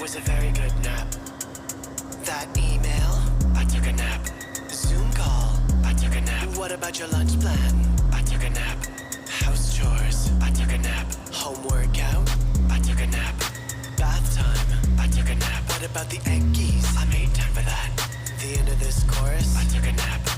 was a very good nap. That email, I took a nap. Zoom call, I took a nap. What about your lunch plan? I took a nap. House chores, I took a nap. Home workout, I took a nap. Bath time, I took a nap. What about the eggies? I made time for that. The end of this chorus, I took a nap.